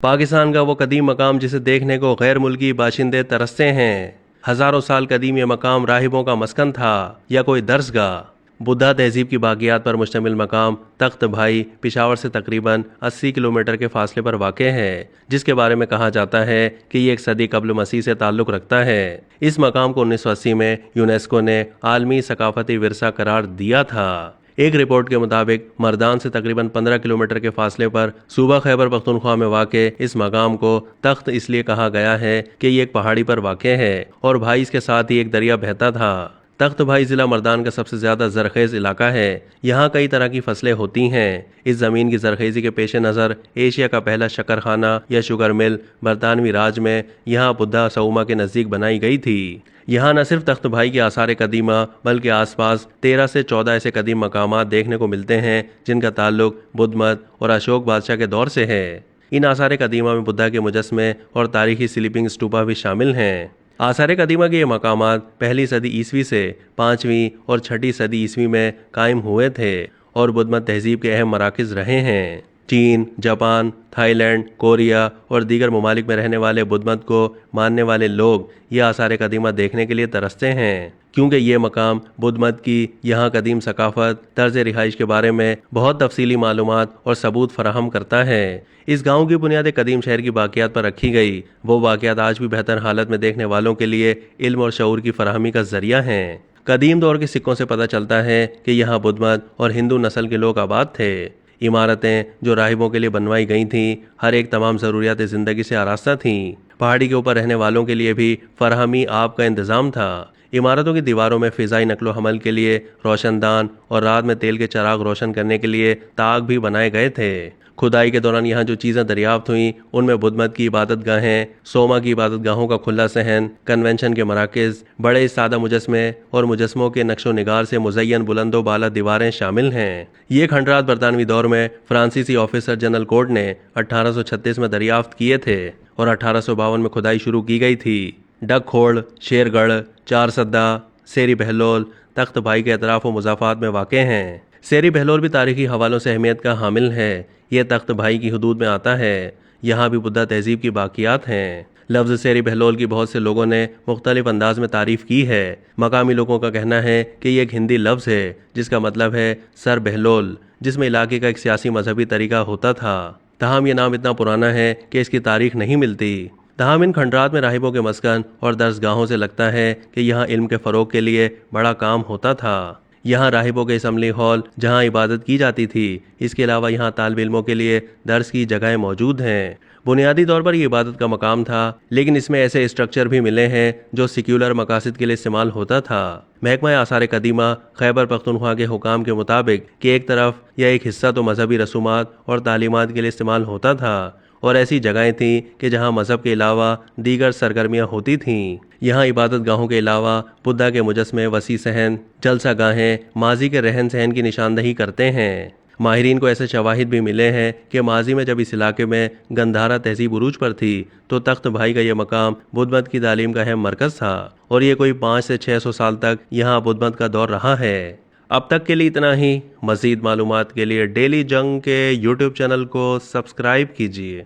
پاکستان کا وہ قدیم مقام جسے دیکھنے کو غیر ملکی باشندے ترستے ہیں۔ ہزاروں سال قدیم یہ مقام راہبوں کا مسکن تھا یا کوئی درسگاہ۔ بدھا تہذیب کی باقیات پر مشتمل مقام تخت بھائی پشاور سے تقریباً 80 کلومیٹر کے فاصلے پر واقع ہے، جس کے بارے میں کہا جاتا ہے کہ یہ 1 صدی قبل مسیح سے تعلق رکھتا ہے۔ اس مقام کو 1980 میں یونیسکو نے عالمی ثقافتی ورثہ قرار دیا تھا۔ ایک رپورٹ کے مطابق مردان سے تقریباً 15 کلومیٹر کے فاصلے پر صوبہ خیبر پختونخوا میں واقع اس مقام کو تخت اس لیے کہا گیا ہے کہ یہ ایک پہاڑی پر واقع ہے اور بھائی اس کے ساتھ ہی ایک دریا بہتا تھا۔ تخت بھائی ضلع مردان کا سب سے زیادہ زرخیز علاقہ ہے۔ یہاں کئی طرح کی فصلیں ہوتی ہیں۔ اس زمین کی زرخیزی کے پیش نظر ایشیا کا پہلا شکرخانہ یا شوگر مل برطانوی راج میں یہاں بدھا سوما کے نزدیک بنائی گئی تھی۔ یہاں نہ صرف تخت بھائی کے آثار قدیمہ بلکہ آس پاس 13 سے 14 ایسے قدیم مقامات دیکھنے کو ملتے ہیں جن کا تعلق بدھ مت اور اشوک بادشاہ کے دور سے ہے۔ ان آثار قدیمہ میں بدھا کے مجسمے اور تاریخی سلیپنگ اسٹوپا بھی شامل ہیں۔ آثار قدیمہ کے یہ مقامات پہلی صدی عیسوی سے 5ویں اور 6 صدی عیسوی میں قائم ہوئے تھے اور بدھ مت تہذیب کے اہم مراکز رہے ہیں۔ چین، جاپان، تھائی لینڈ، کوریا اور دیگر ممالک میں رہنے والے بدھ مت کو ماننے والے لوگ یہ آثار قدیمہ دیکھنے کے لیے ترستے ہیں، کیونکہ یہ مقام بدھ مت کی یہاں قدیم ثقافت، طرز رہائش کے بارے میں بہت تفصیلی معلومات اور ثبوت فراہم کرتا ہے۔ اس گاؤں کی بنیاد قدیم شہر کی باقیات پر رکھی گئی۔ وہ باقیات آج بھی بہتر حالت میں دیکھنے والوں کے لیے علم اور شعور کی فراہمی کا ذریعہ ہیں۔ قدیم دور کے سکوں سے پتہ چلتا ہے کہ یہاں بدھ مت اور ہندو نسل کے لوگ آباد تھے۔ عمارتیں جو راہبوں کے لیے بنوائی گئی تھیں، ہر ایک تمام ضروریات زندگی سے آراستہ تھیں۔ پہاڑی کے اوپر رہنے والوں کے لیے بھی فراہمی آب کا انتظام تھا۔ عمارتوں کی دیواروں میں فضائی نقل و حمل کے لیے روشن دان اور رات میں تیل کے چراغ روشن کرنے کے لیے تاگ بھی بنائے گئے تھے۔ کھدائی کے دوران یہاں جو چیزیں دریافت ہوئیں ان میں بدھ مت کی عبادت گاہیں، سوما کی عبادت گاہوں کا کھلا صحن، کنونشن کے مراکز، بڑے سادہ مجسمے اور مجسموں کے نقش و نگار سے مزین بلند و بالا دیواریں شامل ہیں۔ یہ کھنڈرات برطانوی دور میں فرانسیسی آفیسر جنرل کوڈ نے 1836 میں دریافت کیے تھے اور 1852 میں کھدائی شروع کی گئی تھی۔ ڈک کھوڑ، شیر گڑھ، چار سدہ، سیری بہلول تخت بھائی کے اطراف و مضافات میں واقع ہیں۔ سیری بہلول بھی تاریخی حوالوں سے اہمیت کا حامل ہے۔ یہ تخت بھائی کی حدود میں آتا ہے۔ یہاں بھی بدھا تہذیب کی باقیات ہیں۔ لفظ سیری بہلول کی بہت سے لوگوں نے مختلف انداز میں تعریف کی ہے۔ مقامی لوگوں کا کہنا ہے کہ یہ ایک ہندی لفظ ہے جس کا مطلب ہے سر بہلول، جس میں علاقے کا ایک سیاسی مذہبی طریقہ ہوتا تھا۔ تاہم یہ نام اتنا پرانا ہے کہ اس کی تاریخ نہیں ملتی۔ تاہم ان کھنڈرات میں راہبوں کے مسکن اور درسگاہوں سے لگتا ہے کہ یہاں علم کے فروغ کے لیے بڑا کام ہوتا تھا۔ یہاں راہبوں کے اسمبلی ہال جہاں عبادت کی جاتی تھی، اس کے علاوہ یہاں طالب علموں کے لیے درس کی جگہیں موجود ہیں۔ بنیادی طور پر یہ عبادت کا مقام تھا، لیکن اس میں ایسے اسٹرکچر بھی ملے ہیں جو سیکولر مقاصد کے لیے استعمال ہوتا تھا۔ محکمہ آثار قدیمہ خیبر پختونخوا کے حکام کے مطابق کہ ایک طرف یا ایک حصہ تو مذہبی رسومات اور تعلیمات کے لیے استعمال ہوتا تھا اور ایسی جگہیں تھیں کہ جہاں مذہب کے علاوہ دیگر سرگرمیاں ہوتی تھیں۔ یہاں عبادت گاہوں کے علاوہ بدھا کے مجسمے، وسیع صحن، جلسہ گاہیں ماضی کے رہن سہن کی نشاندہی کرتے ہیں۔ ماہرین کو ایسے شواہد بھی ملے ہیں کہ ماضی میں جب اس علاقے میں گندھارا تہذیب عروج پر تھی تو تخت بھائی کا یہ مقام بدھ مت کی تعلیم کا اہم مرکز تھا اور یہ کوئی 500 سے 600 سال تک یہاں بدھ مت کا دور رہا ہے۔ اب تک کے لیے اتنا ہی۔ مزید معلومات کے لیے ڈیلی جنگ کے YouTube چینل کو سبسکرائب کیجیے۔